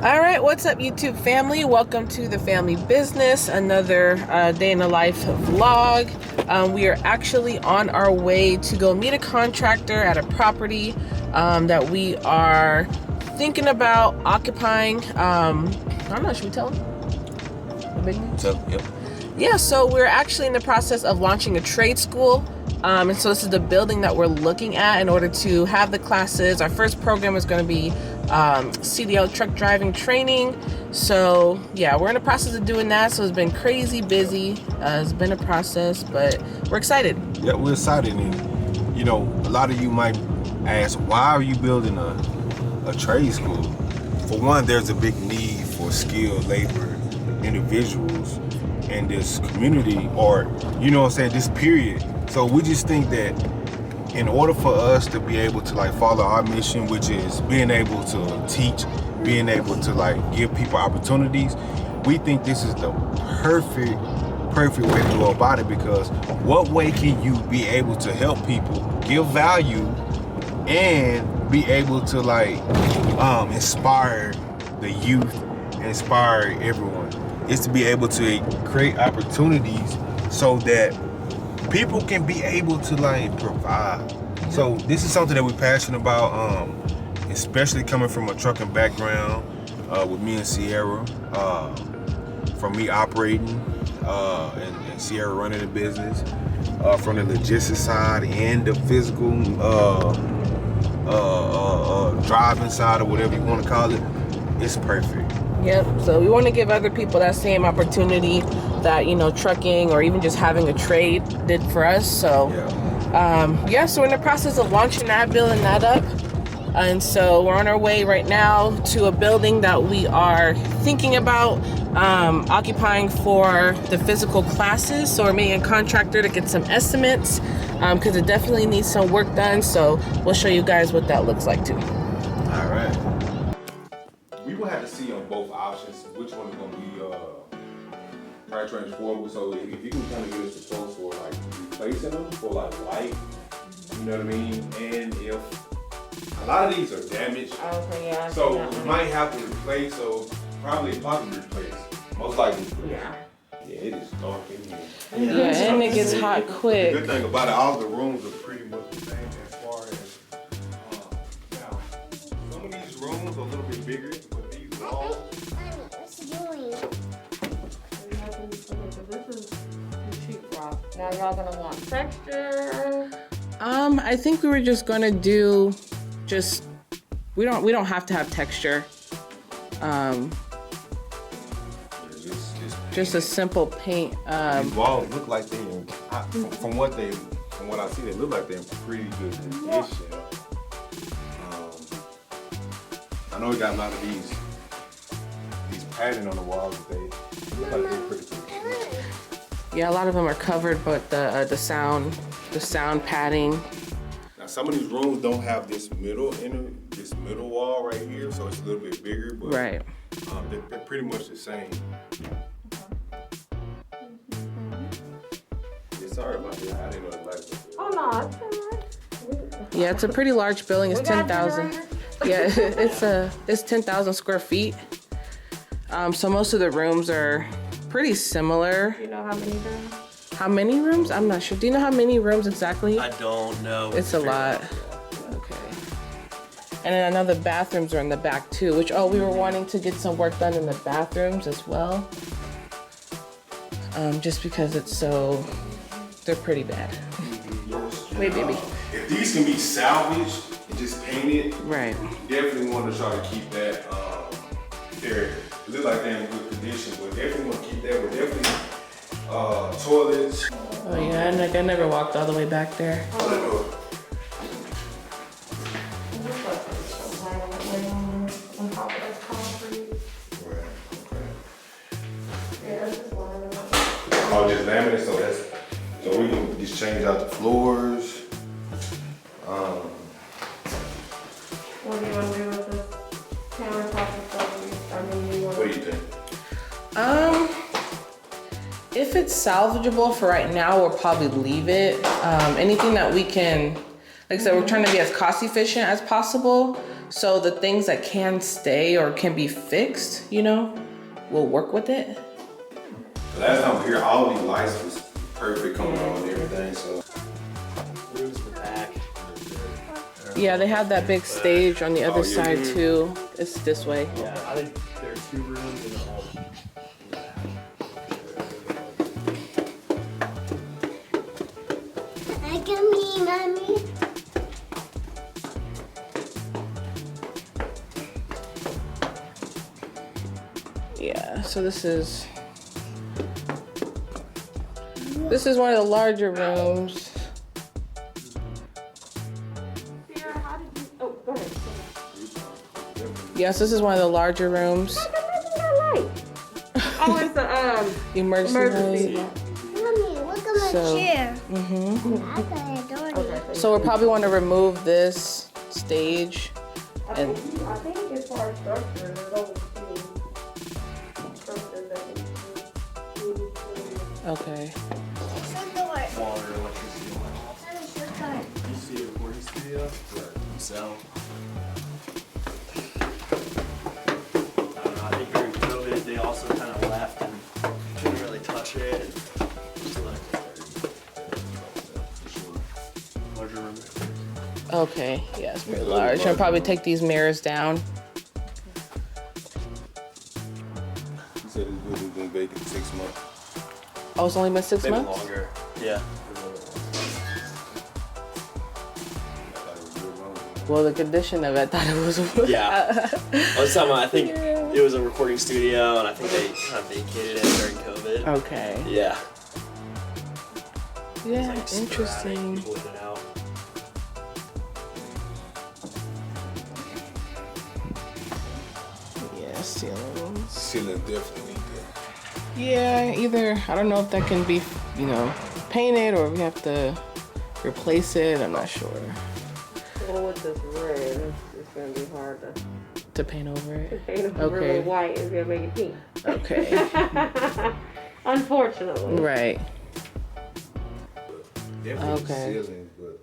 All right, what's up, YouTube family? Welcome to the family business, another day in the life vlog. We are actually on our way to go meet a contractor at a property that we are thinking about occupying. I don't know, should we tell them? The big news? Yep. Yeah, so we're actually in the process of launching a trade school. And so this is the building that we're looking at in order to have the classes. Our first program is going to be CDL truck driving training. So yeah, we're in the process of doing that. So it's been crazy busy. It's been a process, but we're excited. Yeah, we're excited. And you know, a lot of you might ask, why are you building a trade school? For one, there's a big need for skilled labor individuals in this community, or you know what I'm saying, this period. So we just think that in order for us to be able to like follow our mission, which is being able to teach, being able to like give people opportunities, we think this is the perfect way to go about it. Because what way can you be able to help people, give value, and be able to like inspire the youth, inspire everyone? Is to be able to create opportunities so that people can be able to like provide. So this is something that we're passionate about, especially coming from a trucking background with me and Sierra, from me operating and Sierra running the business, from the logistics side and the physical driving side, or whatever you want to call it. It's perfect. Yep. So we want to give other people that same opportunity that, you know, trucking or even just having a trade did for us. So so we're in the process of launching that, building that up. And so we're on our way right now to a building that we are thinking about occupying for the physical classes. So we're meeting a contractor to get some estimates because it definitely needs some work done. So we'll show you guys what that looks like too. All right. We will have to see on both options which one is going to be price range affordable. So if you can kind of get us the quotes for like replacing them for like light, you know what I mean? And if a lot of these are damaged, Okay, yeah. so we might have to replace. So probably replace. Most likely. Yeah. Yeah, it is dark in here. Yeah, and it gets hot quick. The good thing about it, all the rooms are pretty much the same as far as now. Some of these rooms are a little bit bigger, but these walls. What's he doing? Now y'all gonna want texture. I think we were just gonna do we don't have to have texture. Just a simple paint. These walls look like they from what I see, they look like they're in pretty good condition. I know we got a lot of these padding on the walls, but they look like they're pretty good. Yeah, a lot of them are covered, but the sound padding. Now some of these rooms don't have this middle wall right here, so it's a little bit bigger, but right. They're pretty much the same. Sorry about that. I didn't know the lights were. Oh no, it's alright. Yeah, it's a pretty large building. It's 10,000. Yeah, it's 10,000 square feet. So most of the rooms are pretty similar. Do you know how many rooms? How many rooms? I'm not sure. Do you know how many rooms exactly? I don't know. It's a lot. Okay. And then I know the bathrooms are in the back too, which, we were wanting to get some work done in the bathrooms as well. Just because they're pretty bad. Wait, baby. If these can be salvaged and just painted, right. Definitely want to try to keep that. They look like they're in good condition, but definitely want to keep that. With definitely toilets. Oh yeah, and like I never walked all the way back there. Oh, just laminate, so we can just change out the floors. What do you want to do with the countertop and stuff? I mean, What do you think? If it's salvageable for right now, we'll probably leave it. Anything that we can, like I said, we're trying to be as cost efficient as possible. So the things that can stay or can be fixed, you know, we'll work with it. The last time we were here, all these lights was perfect coming on and everything, so. Rooms in the back. Yeah, they have that big stage on the other side too. It's this way. Yeah, I think there are 2 rooms in the hall. Mommy. Yeah, so this is one of the larger rooms. Yes, this is one of the larger rooms. Oh, it's the Emergency light. Mommy, look at my chair. Mm-hmm. So we'll probably want to remove this stage. And I think as far as structure, there's only 2 structures that okay. Water, electricity, you see a recording studio? So. I don't know, I think during COVID, they also kind of left and didn't really touch it. And just let it go. Larger room. Okay, yeah, it's pretty large. I'll probably take these mirrors down. You said this building's been vacant 6 months. Oh, it's only been 6 Maybe months? longer. Yeah. Well, the condition of it, I thought it was. Yeah. I was talking about, I think it was a recording studio, and I think they kind of vacated it during COVID. Okay. Yeah. Yeah, Like sporadic, interesting. people in and out. Yeah, ceilings. Ceiling definitely good. Yeah, either, I don't know if that can be, you know, painted or we have to replace it. I'm not sure. Well, with this red, it's gonna be hard To paint over it. to paint over Okay. with white. It's gonna make it pink. Okay. Unfortunately. Right. Definitely Okay. ceilings, but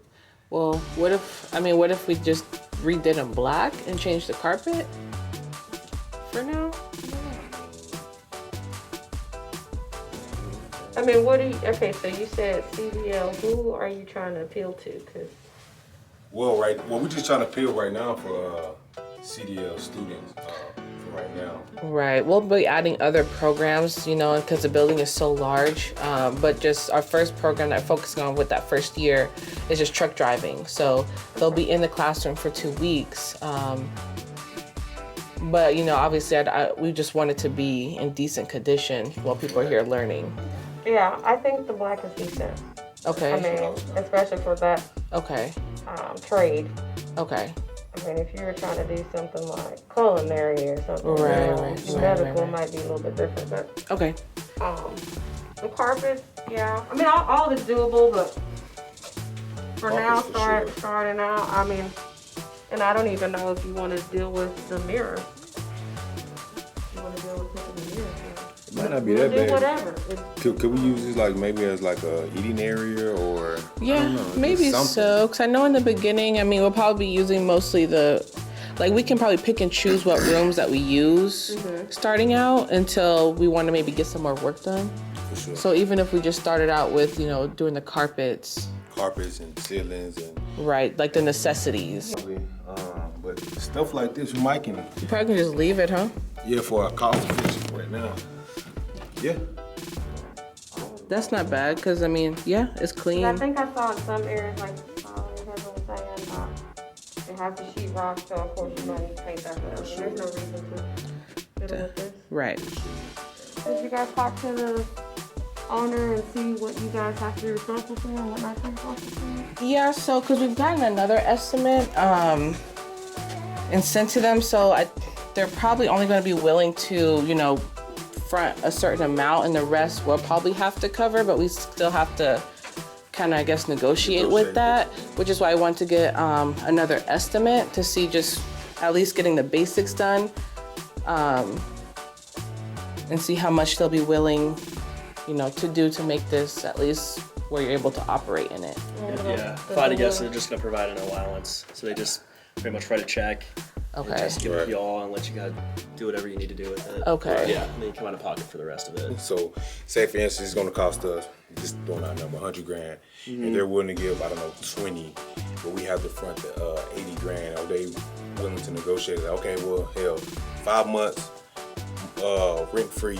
Well, what if we just redid them black and changed the carpet for now? I mean, what do you, okay, so you said CDL, who are you trying to appeal to? Cause well, we're just trying to appeal right now for CDL students for right now. Right. We'll be adding other programs, you know, because the building is so large. But just our first program that focusing on with that first year is just truck driving. So they'll be in the classroom for 2 weeks. But, you know, obviously we just want it to be in decent condition while people are here learning. yeah, I think the black is decent. Okay. I mean, especially for that Okay. trade. Okay. I mean, if you were trying to do something like culinary or something, Right, you know, right, medical right. might be a little bit different. But Okay. the carpet, yeah. I mean, all is doable, but for now, Carpet's for sure. starting out, I mean, and I don't even know if you want to deal with the mirror. You want to deal with taking the mirror. It might not be We'll that do bad. whatever. Could we use this like maybe as like a eating area or I Yeah, don't know, maybe something. so. Because I know in the beginning, I mean, we'll probably be using mostly we can probably pick and choose what rooms that we use starting out until we want to maybe get some more work done. For sure. So even if we just started out with, you know, doing the carpets, Carpets and ceilings and right, like the necessities. but stuff like this we might can You probably can just leave it, huh? for a cost efficient right now. Yeah. That's not bad, because I mean, yeah, it's clean. I think I saw in some areas, like your husband was saying, they have the sheetrock, so of course you might need to paint that. But I mean, there's no reason to fiddle with this. Right. Did you guys talk to the owner and see what you guys have to be responsible for and what not to be responsible for? Yeah, so because we've gotten another estimate and sent to them, so they're probably only going to be willing to, you know, front a certain amount, and the rest we'll probably have to cover, but we still have to kind of, I guess, negotiate with that, which is why I want to get another estimate to see just at least getting the basics done and see how much they'll be willing, you know, to do to make this at least where you're able to operate in it. Yeah. If I had to guess, they're just going to provide an allowance. So they just pretty much write a check Okay. And just give it Right. to y'all and let you guys do whatever you need to do with it. Okay. Yeah, and then you come out of pocket for the rest of it. So, say for instance, it's gonna cost us, just throwing out a number, 100 grand, and they're willing to give, I don't know, 20, but we have to front the 80 grand. Are they willing to negotiate? Like, okay, well, hell, 5 months, rent free.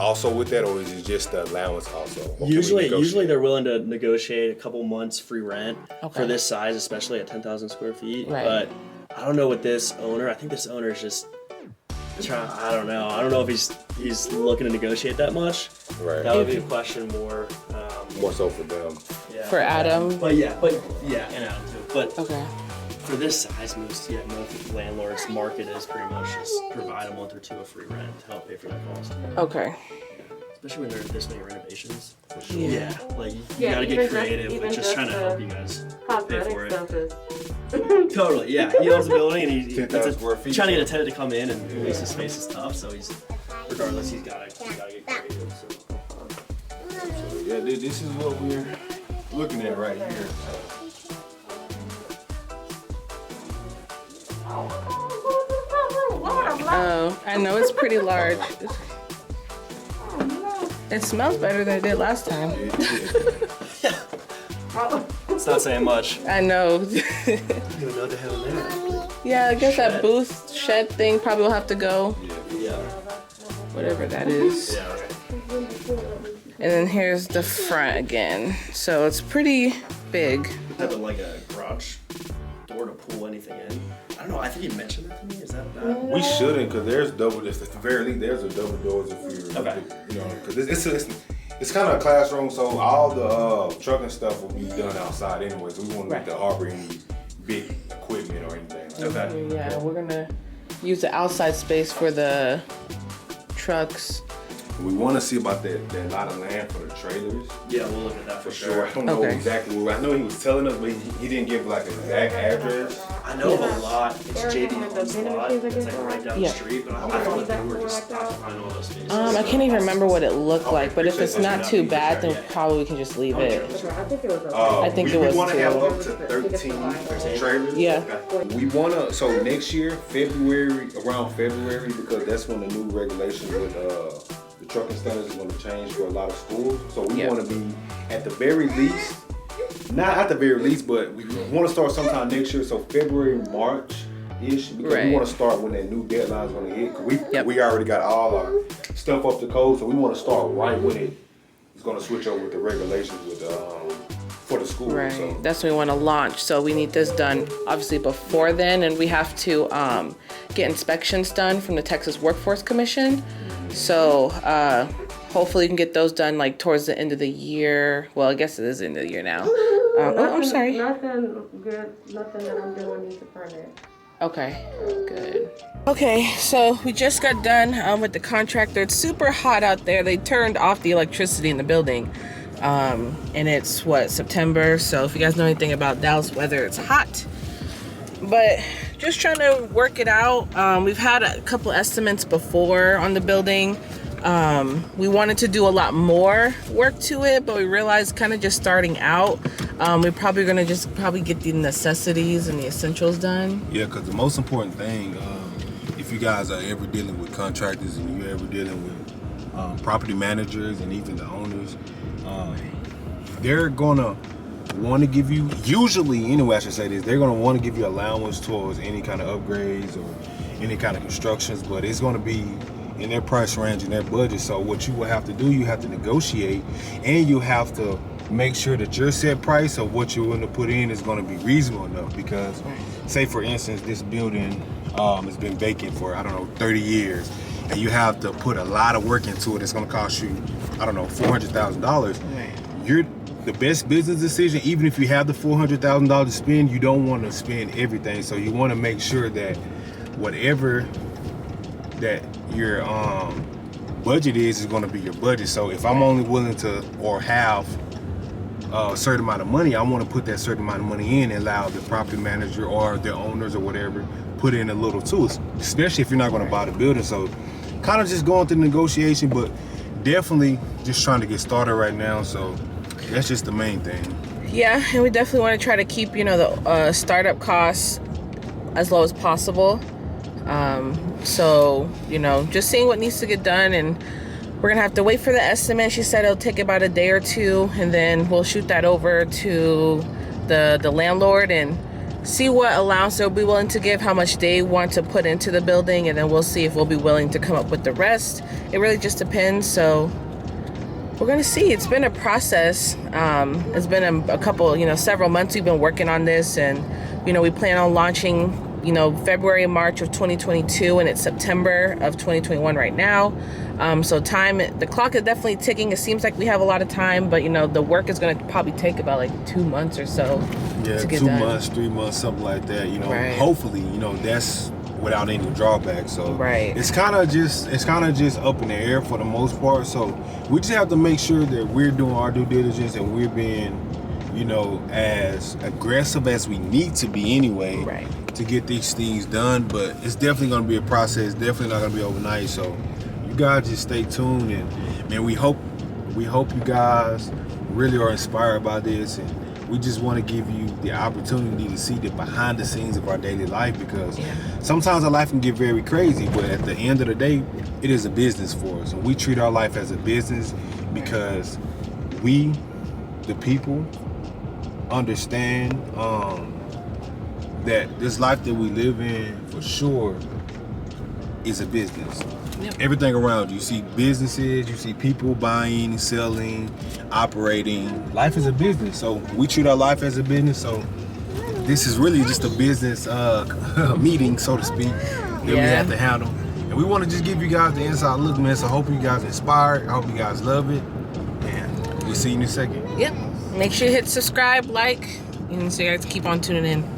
Also with that, or is it just the allowance also? Or can we Usually negotiate? they're willing to negotiate a couple months free rent Okay. for this size, especially at 10,000 square feet. Right. But I don't know what this owner. I think this owner is just trying. I don't know. I don't know if he's looking to negotiate that much. Right. That would be a question more. More so for them. Yeah. For Adam. But yeah, and Adam too. But Okay. for this size, most landlords market is pretty much just provide a month or two of free rent to help pay for that cost. Okay. Especially when there are this many renovations. For sure. Yeah. Like you Yeah, gotta even get just- creative even with just just trying to the help you guys pay Cosmetic for it. stuff is. Totally, yeah. He owns the building and he's 10,000 square feet. trying to get a tenant to come in and lease the space is tough. So he's regardless, he's gotta get creative. So. Yeah, this is what we're looking at right here. Oh, I know it's pretty large. It smells better than it did last time. It's not saying much. I know. You don't know what the hell in there. Yeah, I guess that Shed. booth shed thing probably will have to go. Yeah. Whatever that is. Yeah. Right. And then here's the front again. So it's pretty big. Have like a garage door to pull anything in. I don't know. I think he mentioned that to me. Is that bad? We shouldn't, because there's double, at the very least, there's a double doors if you're, Okay. you know, because it's kind of a classroom, so all the trucking stuff will be done outside anyway, so we won't Right. have to harbor any big equipment or anything. Okay. Yeah, we're gonna use the outside space for the trucks. We want to see about that lot of land for the trailers. Yeah, we'll look at that For sure. I don't know Okay. exactly where. I know he was telling us, but he didn't give like an exact address. I know of a lot. It's Eric, JD you have the Homes vending lot. machines It's again, like right down Yeah. the street, but I thought that we were just occupying all those spaces. I can't even remember what it looked like, but if it's not too bad, then probably we can just leave it. Okay, I think it was. I think it was We want to have too. up to 13 trailers. Yeah. We want to, so next year, around February, because that's when the new regulations with the trucking standards is going to change for a lot of schools. So we Yeah. want to be at the very least, not at the very least, but we want to start sometime next year. So February, March-ish, because Right. we want to start when that new deadline is going to hit. 'Cause we Yep. already got all our stuff up to code, so we want to start right when it's going to switch over with the regulations with for the school. Right. So. That's when we want to launch. So we need this done obviously before then, and we have to get inspections done from the Texas Workforce Commission. So hopefully we can get those done like towards the end of the year. Well, I guess it is the end of the year now. Oh, I'm sorry. Nothing good, nothing that I'm doing needs a permit. Okay, good. Okay, so we just got done with the contractor. It's super hot out there. They turned off the electricity in the building. And it's September. So if you guys know anything about Dallas weather, it's hot. But just trying to work it out. We've had a couple estimates before on the building. We wanted to do a lot more work to it, but we realized kind of just starting out, we're probably gonna just get the necessities and the essentials done. Yeah, because the most important thing, if you guys are ever dealing with contractors and you're ever dealing with property managers and even the owners, they're gonna want to give you, usually anyway I should say this, they're gonna want to give you allowance towards any kind of upgrades or any kind of constructions, but it's gonna be in their price range and their budget. So what you will have to do, you have to negotiate, and you have to make sure that your set price of what you're going to put in is going to be reasonable enough. Because say for instance, this building has been vacant for, I don't know, 30 years, and you have to put a lot of work into it. It's going to cost you, I don't know, $400,000. You're the best business decision, even if you have the $400,000 to spend, you don't want to spend everything. So you want to make sure that whatever that your budget is going to be your budget. So if I'm only willing to or have a certain amount of money, I want to put that certain amount of money in and allow the property manager or the owners or whatever put in a little too, especially if you're not going to buy the building. So kind of just going through negotiation, but definitely just trying to get started right now. So that's just the main thing. Yeah, and we definitely want to try to keep, the startup costs as low as possible. So, you know, just seeing what needs to get done, and we're gonna have to wait for the estimate. She said it'll take about a day or two, and then we'll shoot that over to the landlord and see what allowance they'll be willing to give, how much they want to put into the building, and then we'll see if we'll be willing to come up with the rest. It really just depends. So we're gonna see. It's been a process. It's been a couple, you know, several months we've been working on this, and you know, we plan on launching, you know, February, March of 2022, and it's September of 2021 right now. So the clock is definitely ticking. It seems like we have a lot of time, but you know, the work is gonna probably take about like 2 months or so to get 2 done. months, 3 months, something like that. You know, Right. hopefully, you know, that's without any drawback. So Right. it's kind of just up in the air for the most part. So we just have to make sure that we're doing our due diligence and we're being, you know, as aggressive as we need to be anyway, Right. to get these things done. But it's definitely going to be a process. Definitely not going to be overnight. So you guys just stay tuned, and man, we hope you guys really are inspired by this, and we just want to give you the opportunity to see the behind the scenes of our daily life, because sometimes our life can get very crazy, but at the end of the day, it is a business for us, and we treat our life as a business because we, the people, understand that this life that we live in for sure is a business. Yep. Everything around you see businesses, you see people buying, selling, operating. Life is a business, so we treat our life as a business. So this is really just a business meeting, so to speak, that we have to handle. And we want to just give you guys the inside look, man. So I hope you guys inspired. I hope you guys love it, and we'll see you in a second. Yep. Make sure you hit subscribe, like, and so you guys keep on tuning in.